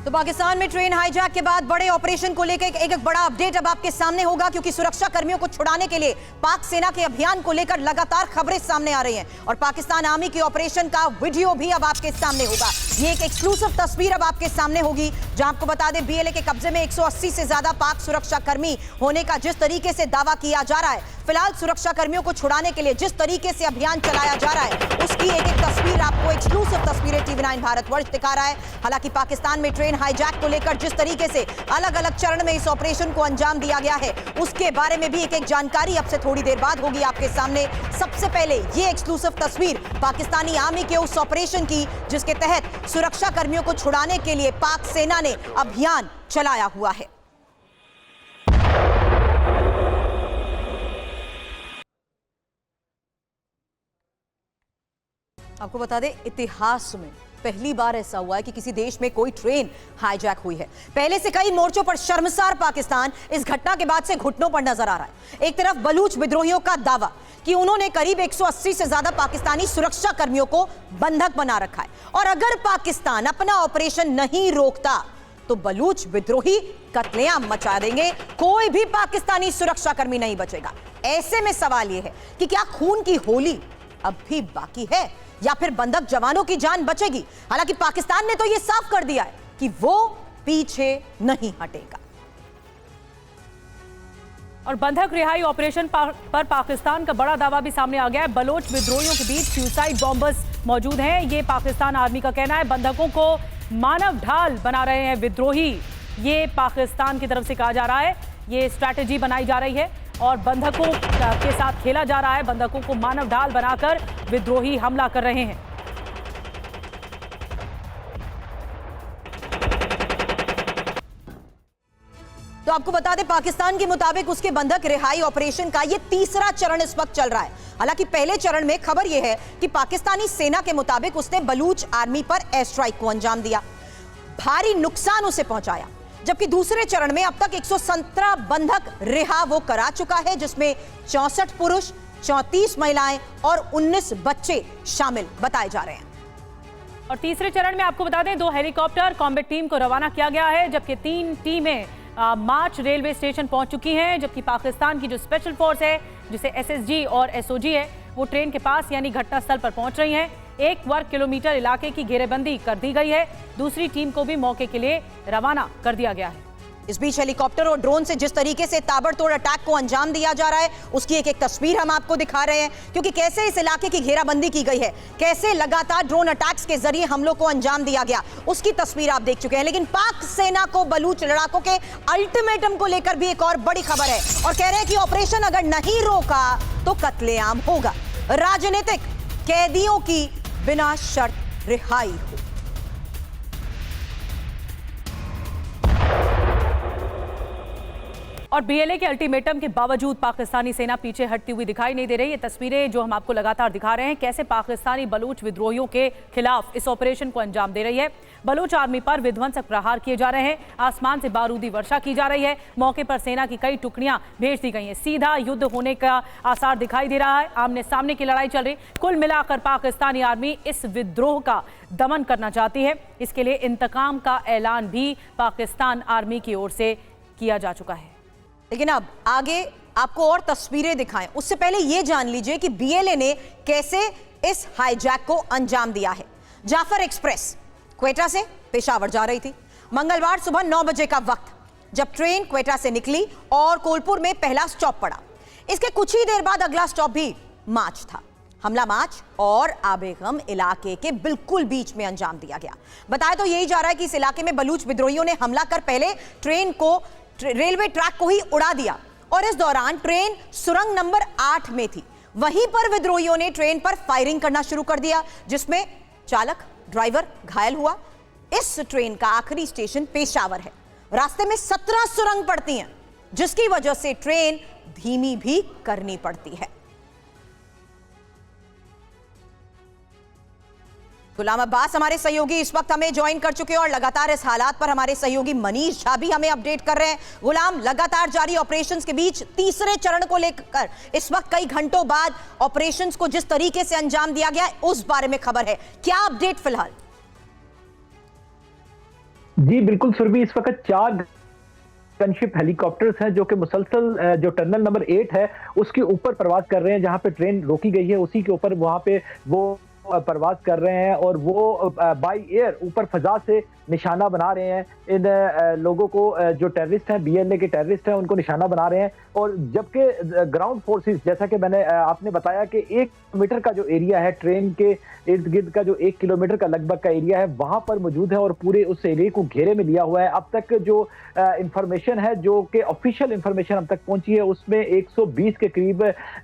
तो पाकिस्तान में train hijack के बाद बड़े ऑपरेशन को लेकर एक बड़ा अपडेट अब आपके सामने होगा, क्योंकि सुरक्षा कर्मियों को छुड़ाने के लिए पाक सेना के अभियान को लेकर लगातार खबरें सामने आ रही हैं और पाकिस्तान आर्मी के ऑपरेशन का वीडियो भी अब आपके सामने होगा। ये एक एक्सक्लूसिव तस्वीर अब आपके सामने होगी, जहां आपको बता दें बीएलए के कब्जे में 180 से ज्यादा पाक सुरक्षा कर्मी होने का जिस तरीके से दावा किया जा रहा है, फिलहाल सुरक्षा कर्मियों को छुड़ाने के लिए जिस तरीके से अभियान चलाया जा रहा है, उसकी एक तस्वीर आपको एक्सक्लूसिव तस्वीरें TV9 भारतवर्ष दिखा रहा है। हालांकि पाकिस्तान में ट्रेन हाईजैक को लेकर जिस तरीके से अलग अलग चरण में इस ऑपरेशन को अंजाम दिया गया है, उसके बारे में भी एक जानकारी अब से थोड़ी देर बाद होगी आपके सामने। सबसे पहले ये एक्सक्लूसिव तस्वीर पाकिस्तानी आर्मी के उस ऑपरेशन की जिसके तहत सुरक्षा कर्मियों को छुड़ाने के लिए पाक सेना ने अभियान चलाया हुआ है। आपको बता दें, इतिहास में पहली बार ऐसा हुआ है कि किसी देश में कोई ट्रेन हाईजैक हुई है। पहले से कई मोर्चों पर शर्मसार पाकिस्तान इस घटना के बाद से घुटनों पर नजर आ रहा है। एक तरफ बलूच विद्रोहियों का दावा कि उन्होंने करीब 180 से ज्यादा पाकिस्तानी सुरक्षा कर्मियों को बंधक बना रखा है और अगर पाकिस्तान अपना ऑपरेशन नहीं रोकता तो बलूच विद्रोही कत्लेआम मचा देंगे, कोई भी पाकिस्तानी सुरक्षा कर्मी नहीं बचेगा। ऐसे में सवाल यह है कि क्या खून की होली अब भी बाकी है या फिर बंधक जवानों की जान बचेगी। हालांकि पाकिस्तान ने तो यह साफ कर दिया है कि वो पीछे नहीं हटेगा। और बंधक रिहाई ऑपरेशन पर पाकिस्तान का बड़ा दावा भी सामने आ गया है। बलोच विद्रोहियों के बीच सुसाइड बॉम्बर्स मौजूद हैं, ये पाकिस्तान आर्मी का कहना है। बंधकों को मानव ढाल बना रहे हैं विद्रोही, ये पाकिस्तान की तरफ से कहा जा रहा है। ये स्ट्रैटेजी बनाई जा रही है और बंधकों के साथ खेला जा रहा है। बंधकों को मानव ढाल बनाकर विद्रोही हमला कर रहे हैं। तो आपको बता दें, पाकिस्तान के मुताबिक उसके बंधक रिहाई ऑपरेशन का यह तीसरा चरण इस वक्त चल रहा है। हालांकि पहले चरण में खबर यह है कि पाकिस्तानी सेना के मुताबिक उसने बलूच आर्मी पर एयर स्ट्राइक को अंजाम दिया, भारी नुकसान उसे पहुंचाया, जबकि दूसरे चरण में अब तक 117 बंधक रिहा वो करा चुका है, जिसमें 64 पुरुष, 34 महिलाएं और 19 बच्चे शामिल बताए जा रहे हैं। और तीसरे चरण में आपको बता दें 2 हेलीकॉप्टर कॉम्बैट टीम को रवाना किया गया है, जबकि 3 टीमें मार्च रेलवे स्टेशन पहुंच चुकी हैं, जबकि पाकिस्तान की जो स्पेशल फोर्स है जिसे SSG और SOG है वो ट्रेन के पास यानी घटनास्थल पर पहुंच रही हैं। 1 वर्ग किलोमीटर इलाके की घेरेबंदी कर दी गई है। दूसरी टीम को भी मौके के लिए रवाना कर दिया गया है। इस बीच हेलीकॉप्टर और ड्रोन से जिस तरीके से ताबड़तोड़ अटैक को अंजाम दिया जा रहा है, उसकी एक तस्वीर हम आपको दिखा रहे हैं, क्योंकि कैसे इस इलाके की घेराबंदी की गई है, कैसे लगातार ड्रोन अटैक्स के जरिए हमलों को अंजाम दिया गया, उसकी तस्वीर आप देख चुके हैं। लेकिन पाक सेना को बलूच लड़ाकों के अल्टीमेटम को लेकर भी एक और बड़ी खबर है और कह रहे हैं कि ऑपरेशन अगर नहीं रोका तो कत्लेआम होगा, राजनीतिक कैदियों की बिना शर्त रिहाई हो। और बीएलए के अल्टीमेटम के बावजूद पाकिस्तानी सेना पीछे हटती हुई दिखाई नहीं दे रही। ये तस्वीरें जो हम आपको लगातार दिखा रहे हैं, कैसे पाकिस्तानी बलूच विद्रोहियों के खिलाफ इस ऑपरेशन को अंजाम दे रही है। बलूच आर्मी पर विध्वंसक प्रहार किए जा रहे हैं, आसमान से बारूदी वर्षा की जा रही है, मौके पर सेना की कई टुकड़ियां भेज दी गई हैं। सीधा युद्ध होने का आसार दिखाई दे रहा है, आमने सामने की लड़ाई चल रही। कुल मिलाकर पाकिस्तानी आर्मी इस विद्रोह का दमन करना चाहती है। इसके लिए इंतकाम का ऐलान भी पाकिस्तान आर्मी की ओर से किया जा चुका है। लेकिन अब आगे आपको और तस्वीरें दिखाएं, उससे पहले यह जान लीजिए कि बीएलए ने कैसे इस हाईजैक को अंजाम दिया है। जाफर एक्सप्रेस क्वेटा से पेशावर जा रही थी। मंगलवार सुबह 9 बजे का वक्त जब ट्रेन क्वेटा से निकली और कोलपुर में पहला स्टॉप पड़ा। इसके कुछ ही देर बाद अगला स्टॉप भी माच था। हमला माच और आबेगम इलाके के बिल्कुल बीच में अंजाम दिया गया। बताया तो यही जा रहा है कि इस इलाके में बलूच विद्रोहियों ने हमला कर पहले ट्रेन को रेलवे ट्रैक को ही उड़ा दिया और इस दौरान ट्रेन सुरंग नंबर 8 में थी। वहीं पर विद्रोहियों ने ट्रेन पर फायरिंग करना शुरू कर दिया, जिसमें चालक ड्राइवर घायल हुआ। इस ट्रेन का आखिरी स्टेशन पेशावर है। रास्ते में 17 सुरंग पड़ती हैं, जिसकी वजह से ट्रेन धीमी भी करनी पड़ती है। गुलाम अब्बास हमारे सहयोगी इस वक्त हमें ज्वाइन कर चुके हैं और लगातार इस हालात पर हमारे सहयोगी मनीष झा भी हमें अपडेट कर रहे हैं। गुलाम, लगातार जारी ऑपरेशंस के बीच तीसरे चरण को लेकर इस वक्त कई घंटों बाद ऑपरेशंस को जिस तरीके से अंजाम दिया गया है, उस बारे में खबर है, क्या अपडेट फिलहाल? जी बिल्कुल सुरभि, इस वक्त 4 गनशिप हेलीकॉप्टर्स हैं जो कि मुसलसल जो टर्मिनल नंबर 8 है उसके ऊपर प्रवास कर रहे हैं, जहां पे ट्रेन रोकी गई है उसी के ऊपर वहां पे वो प्रवास कर रहे हैं और वो बाई एयर ऊपर फजा से निशाना बना रहे हैं इन लोगों को, जो टेररिस्ट हैं, बीएलए के टेररिस्ट हैं, उनको निशाना बना रहे हैं। और जबकि ग्राउंड फोर्सेस, जैसा कि मैंने आपने बताया कि 1 किलोमीटर का जो एरिया है, ट्रेन के इर्द गिर्द का जो 1 किलोमीटर का लगभग का एरिया है वहां पर मौजूद है और पूरे उस एरिया को घेरे में लिया हुआ है। अब तक जो इंफॉर्मेशन है, जो कि ऑफिशियल इंफॉर्मेशन अब तक पहुंची है, उसमें 120 के करीब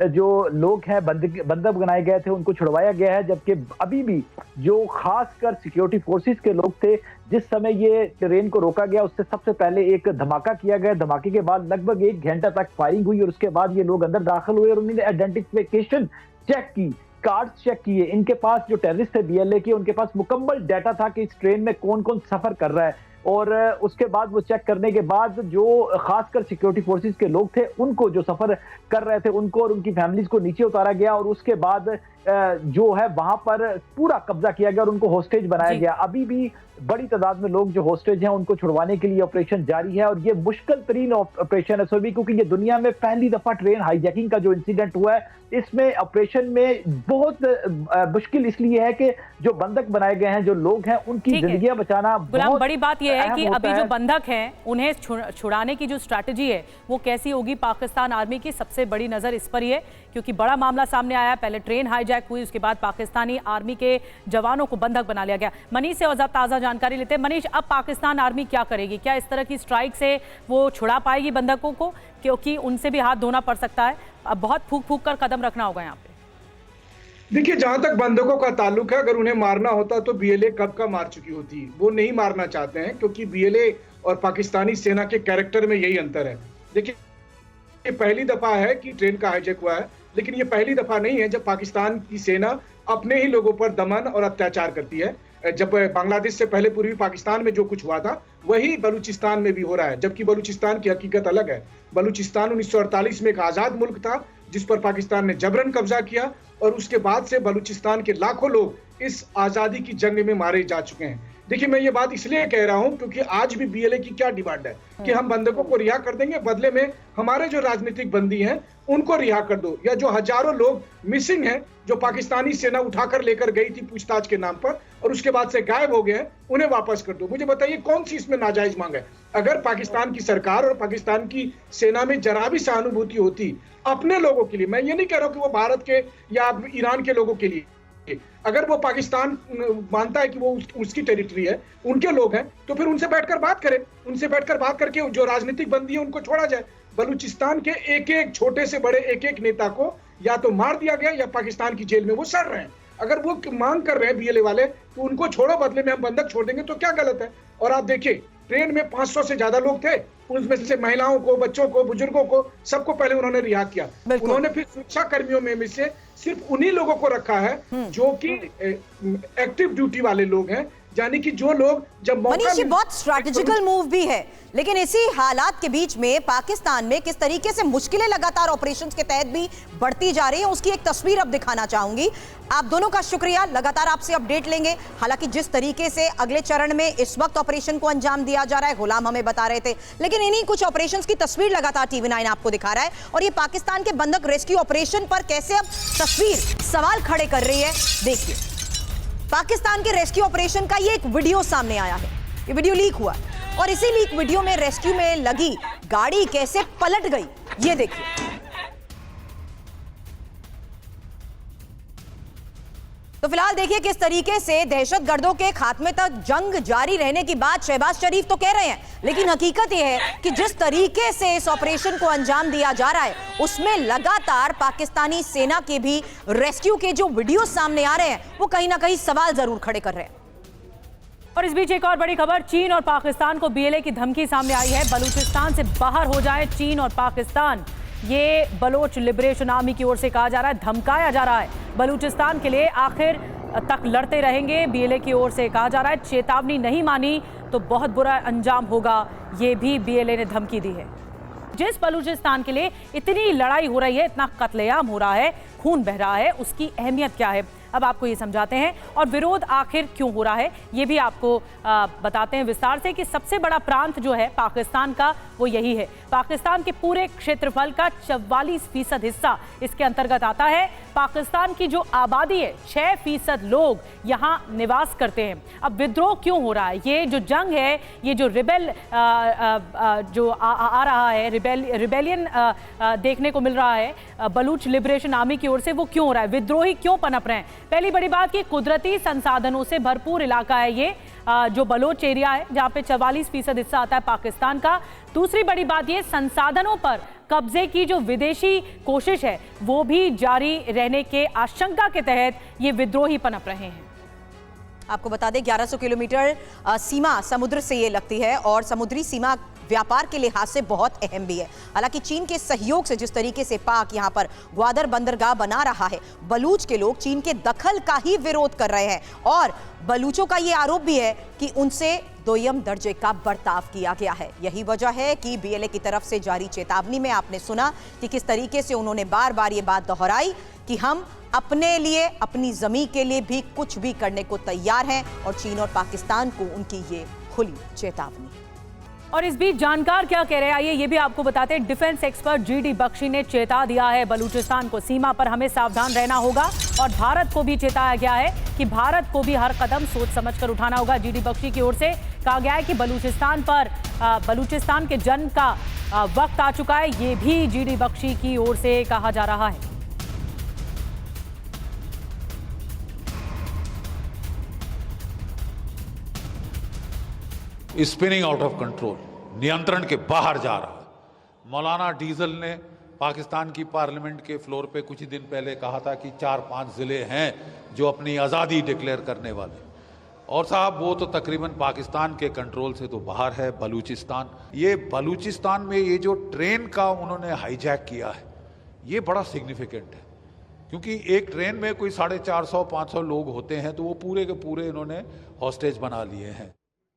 जो लोग हैं बंधक बनाए गए थे उनको छुड़वाया गया है। जबकि अभी भी जो खासकर सिक्योरिटी फोर्सेस के लोग थे, जिस समय ये ट्रेन को रोका गया उससे सबसे पहले एक धमाका किया गया। धमाके के बाद लगभग 1 घंटा तक फायरिंग हुई और उसके बाद ये लोग अंदर दाखिल हुए और उन्होंने आइडेंटिफिकेशन चेक की, कार्ड्स चेक किए। इनके पास जो टेररिस्ट थे बीएलए के, उनके पास मुकम्मल डाटा था कि इस ट्रेन में कौन कौन सफर कर रहा है। और उसके बाद वो चेक करने के बाद जो खासकर सिक्योरिटी फोर्सेस के लोग थे उनको, जो सफर कर रहे थे उनको और उनकी फैमिलीज को नीचे उतारा गया और उसके बाद जो है वहां पर पूरा कब्जा किया गया और उनको होस्टेज बनाया गया। अभी भी बड़ी तादाद में लोग जो होस्टेज हैं उनको छुड़वाने के लिए ऑपरेशन जारी है और ये मुश्किल तरीन ऑपरेशन है सभी, क्योंकि ये दुनिया में पहली दफा ट्रेन हाईजैकिंग का जो इंसिडेंट हुआ है, इसमें ऑपरेशन में बहुत मुश्किल इसलिए है कि जो बंधक बनाए गए हैं, जो लोग हैं, उनकी जिंदगियां बचाना गुलाम, बड़ी बात यह है कि अभी जो बंधक हैं उन्हें छुड़ाने की जो स्ट्रैटेजी है वो कैसी होगी, पाकिस्तान आर्मी की सबसे बड़ी नजर इस पर ही है, क्योंकि बड़ा मामला सामने आया। पहले ट्रेन हाईजैक हुई, उसके बाद पाकिस्तानी आर्मी के जवानों को बंधक बना लिया गया। मनीष से और ताजा जानकारी लेते हैं। मनीष, अब पाकिस्तान आर्मी क्या करेगी? क्या इस तरह की स्ट्राइक से वो छुड़ा पाएगी बंधकों को, क्योंकि उनसे भी हाथ धोना पड़ सकता है? अब बहुत फूक फूक कर कदम रखना होगा यहाँ पे। देखिए, जहां तक बंधकों का ताल्लुक है, अगर उन्हें मारना होता तो बीएलए कब का मार चुकी होती। वो नहीं मारना चाहते हैं क्योंकि बीएलए और पाकिस्तानी सेना के कैरेक्टर में यही अंतर है। देखिए, ये पहली दफा है कि ट्रेन का हाईजैक हुआ है, लेकिन ये पहली दफा नहीं है जब पाकिस्तान की सेना अपने ही लोगों पर दमन और अत्याचार करती है। जब बांग्लादेश से पहले पूर्वी पाकिस्तान में जो कुछ हुआ था वही बलूचिस्तान में भी हो रहा है, जबकि बलूचिस्तान की हकीकत अलग है। बलूचिस्तान 1948 में एक आजाद मुल्क था जिस पर पाकिस्तान ने जबरन कब्जा किया और उसके बाद से बलूचिस्तान के लाखों लोग इस आजादी की जंग में मारे जा चुके हैं। देखिए, मैं ये बात इसलिए कह रहा हूं क्योंकि आज भी बीएलए की क्या डिमांड है कि हम बंधकों को रिहा कर देंगे, बदले में हमारे जो राजनीतिक बंदी हैं उनको रिहा कर दो, या जो हजारों लोग मिसिंग हैं जो पाकिस्तानी सेना उठाकर लेकर गई थी पूछताछ के नाम पर और उसके बाद से गायब हो गए हैं, उन्हें वापस कर दो। मुझे बताइए कौन सी इसमें नाजायज मांग है? अगर पाकिस्तान की सरकार और पाकिस्तान की सेना में जरा भी सहानुभूति होती अपने लोगों के लिए, मैं ये नहीं कह रहा हूं कि वो भारत के या ईरान के लोगों के लिए, अगर वो पाकिस्तान मानता है कि वो उसकी टेरिटरी है, उनके लोग हैं, तो फिर उनसे बैठकर बात करें, उनसे बैठकर बात करके जो राजनीतिक बंदी है उनको छोड़ा जाए। बलूचिस्तान के एक एक छोटे से बड़े एक एक नेता को या तो मार दिया गया या पाकिस्तान की जेल में वो सड़ रहे हैं। अगर वो मांग कर रहे हैं बीएलए वाले तो उनको छोड़ो, बदले में हम बंधक छोड़ देंगे, तो क्या गलत है? और आप देखिए, ट्रेन में 500 से ज्यादा लोग थे, उनमें से महिलाओं को, बच्चों को, बुजुर्गों को, सबको पहले उन्होंने रिहा किया। उन्होंने फिर सुरक्षा कर्मियों में से सिर्फ उन्हीं लोगों को रखा है जो कि एक्टिव ड्यूटी वाले लोग हैं, यानी कि जो लोग जब मनीष, ये बहुत स्ट्रैटेजिकल मूव भी है, लेकिन इसी हालात के बीच में पाकिस्तान में किस तरीके से मुश्किलें लगातार ऑपरेशंस के तहत भी बढ़ती जा रही हैं, उसकी एक तस्वीर अब दिखाना चाहूंगी। आप दोनों का शुक्रिया, लगातार आपसे अपडेट लेंगे। हालांकि जिस तरीके से अगले चरण में इस वक्त ऑपरेशन को अंजाम दिया जा रहा है, गुलाम हमें बता रहे थे, लेकिन इन्हीं कुछ ऑपरेशंस की तस्वीर लगातार TV9 आपको दिखा रहा है और ये पाकिस्तान के बंधक रेस्क्यू ऑपरेशन पर कैसे अब तस्वीर सवाल खड़े कर रही है। देखिए, पाकिस्तान के रेस्क्यू ऑपरेशन का ये एक वीडियो सामने आया है, ये वीडियो लीक हुआ और इसी लीक वीडियो में रेस्क्यू में लगी गाड़ी कैसे पलट गई, ये देखिए। तो फिलहाल देखिए किस तरीके से दहशतगर्दों के खात्मे तक जंग जारी रहने की बात शहबाज शरीफ तो कह रहे हैं, लेकिन हकीकत यह है कि जिस तरीके से इस ऑपरेशन को अंजाम दिया जा रहा है उसमें लगातार पाकिस्तानी सेना के भी रेस्क्यू के जो वीडियो सामने आ रहे हैं वो कहीं ना कहीं सवाल जरूर खड़े कर रहे हैं। और इस बीच एक और बड़ी खबर, चीन और पाकिस्तान को बीएलए की धमकी सामने आई है। बलूचिस्तान से बाहर हो जाए चीन और पाकिस्तान, ये बलोच लिबरेशन आर्मी की ओर से कहा जा रहा है, धमकाया जा रहा है। बलूचिस्तान के लिए आखिर तक लड़ते रहेंगे, बीएलए की ओर से कहा जा रहा है। चेतावनी नहीं मानी तो बहुत बुरा अंजाम होगा, ये भी बीएलए ने धमकी दी है। जिस बलूचिस्तान के लिए इतनी लड़ाई हो रही है, इतना कत्लेआम हो रहा है, खून बह रहा है, उसकी अहमियत क्या है? अब आपको ये समझाते हैं और विरोध आखिर क्यों हो रहा है ये भी आपको बताते हैं विस्तार से कि सबसे बड़ा प्रांत जो है पाकिस्तान का वो यही है। पाकिस्तान के पूरे क्षेत्रफल का 44% हिस्सा इसके अंतर्गत आता है। पाकिस्तान की जो आबादी है 6% लोग यहाँ निवास करते हैं। अब विद्रोह क्यों हो रहा है? ये जो जंग है, ये जो रिबेल जो आ रहा है, रिबेलियन देखने को मिल रहा है बलूच लिबरेशन आर्मी की ओर से, वो क्यों हो रहा है? विद्रोही क्यों पनप रहे हैं? पहली बड़ी बात कि कुदरती संसाधनों से भरपूर इलाका है ये जो बलोच एरिया है, जहाँ पे 44% हिस्सा आता है पाकिस्तान का। दूसरी बड़ी बात ये संसाधनों पर कब्जे की जो विदेशी कोशिश है वो भी जारी रहने के आशंका के तहत ये विद्रोही पनप रहे हैं। आपको बता दें 1100 किलोमीटर सीमा समुद्र से ये लगती है और समुद्री सीमा व्यापार के लिहाज से बहुत अहम भी है। हालांकि चीन के सहयोग से जिस तरीके से पाक यहां पर ग्वादर बंदरगाह बना रहा है, बलूच के लोग चीन के दखल का ही विरोध कर रहे हैं और बलूचों का ये आरोप भी है कि उनसे दोयम दर्जे का बर्ताव किया गया है। यही वजह है कि बीएलए की तरफ से जारी चेतावनी में आपने सुना कि किस तरीके से उन्होंने बार बार ये बात दोहराई कि हम अपने लिए, अपनी जमीन के लिए भी कुछ भी करने को तैयार हैं और चीन और पाकिस्तान को उनकी ये खुली चेतावनी। और इस बीच जानकार क्या कह रहे हैं आइए ये भी आपको बताते हैं। डिफेंस एक्सपर्ट जीडी बख्शी ने चेता दिया है बलूचिस्तान को, सीमा पर हमें सावधान रहना होगा और भारत को भी चेताया गया है कि भारत को भी हर कदम सोच समझकर उठाना होगा। जीडी बख्शी की ओर से कहा गया है कि बलूचिस्तान के जन्म का वक्त आ चुका है, ये भी जीडी बख्शी की ओर से कहा जा रहा है। स्पिनिंग आउट ऑफ कंट्रोल, नियंत्रण के बाहर जा रहा है। मौलाना डीजल ने पाकिस्तान की पार्लियामेंट के फ्लोर पे कुछ ही दिन पहले कहा था कि 4-5 ज़िले हैं जो अपनी आज़ादी डिक्लेयर करने वाले, और साहब वो तो तकरीबन पाकिस्तान के कंट्रोल से तो बाहर है बलूचिस्तान। ये बलूचिस्तान में ये जो ट्रेन का उन्होंने हाईजैक किया है ये बड़ा सिग्निफिकेंट है, क्योंकि एक ट्रेन में कोई 450-500 लोग होते हैं तो वो पूरे के पूरे इन्होंने हॉस्टेज बना लिए हैं।